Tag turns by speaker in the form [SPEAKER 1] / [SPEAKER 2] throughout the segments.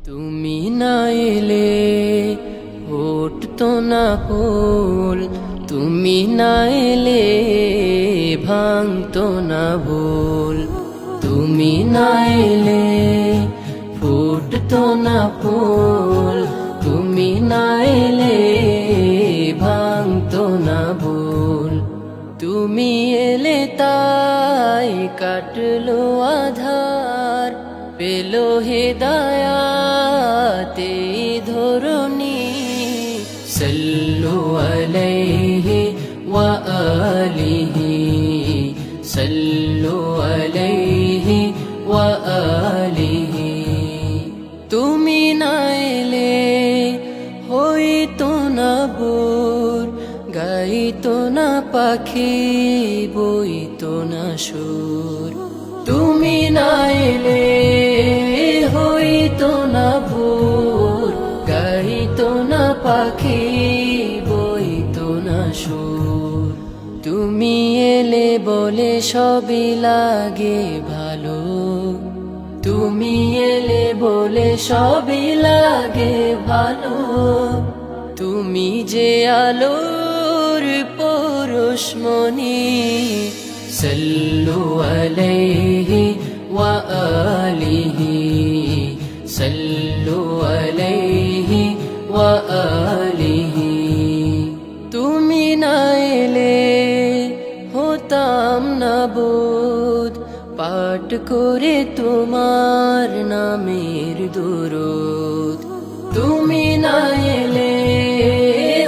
[SPEAKER 1] তুমি না এলে ফুটতো না ফুল, তুমি না এলে ভাঙতো না ভুল। তুমি না এলে ফুটতো না ফুল, তুমি না এলে ভাঙতো না ভুল। তুমি এলে তাই কাটলো আধার, পেলো হেদায়াতে ধরণী। সাল্লু আলাইহি ওয়া আলিহি, সাল্লু আলাইহি ওয়া আলিহি। তুমি না এলে হইতো না ভোর, গাইতো না পাখি, বইতো না সুর। তুমি না এলে হইতো না ভোর, গাইতো না পাখি, বইতো না সুর। তুমি এলে বলে সবই লাগে ভালো, তুমি এলে বলে সবই লাগে ভালো। তুমি যে আলোর পরশমণি, সাল্লু আলাইহি ওয়া আলিহি, সাল্লু আলাইহি ওয়া আলিহি। তুমি না এলে হতাম না বোধ, পাঠ করে তোমার নামের দুরূদ। তুমি না এলে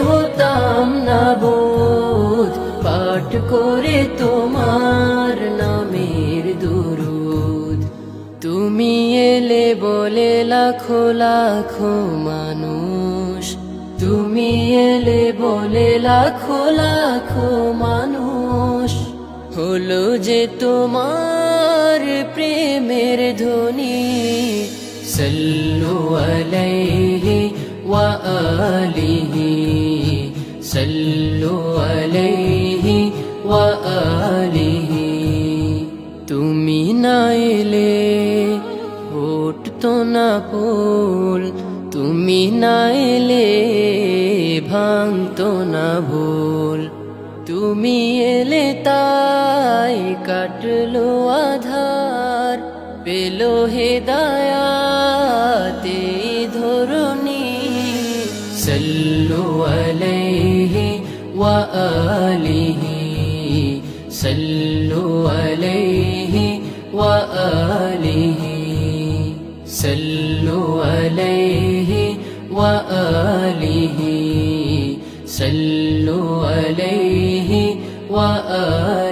[SPEAKER 1] হতাম না বোধ, পাঠ করে তোমার নামের দুরূদ। তুমি এলে বলে লাখো লাখো মানুষ, তুমি এলে বলে লাখো লাখো মানুষ। হলো যে তোমার প্রেমের ধ্বনি, সাল্লু আলাইহি ওয়া আলিহি, সাল্লু আলাইহি ওয়া আলিহি। তুমি না এলে ফুটতো না ফুল, তুমি না এলে ভাঙতো না ভুল। তুমি এলে তাই কাটলো আধার, পেলো হেদায়াতে ধরণী। সাল্লু আলাইহি ওয়া আলিহি, সাল্লু আলাইহি ওয়া আলিহি, সাল্লু আলাইহি ওয়া আলিহি, সাল্লু আলাইহি ওয়া আলিহি।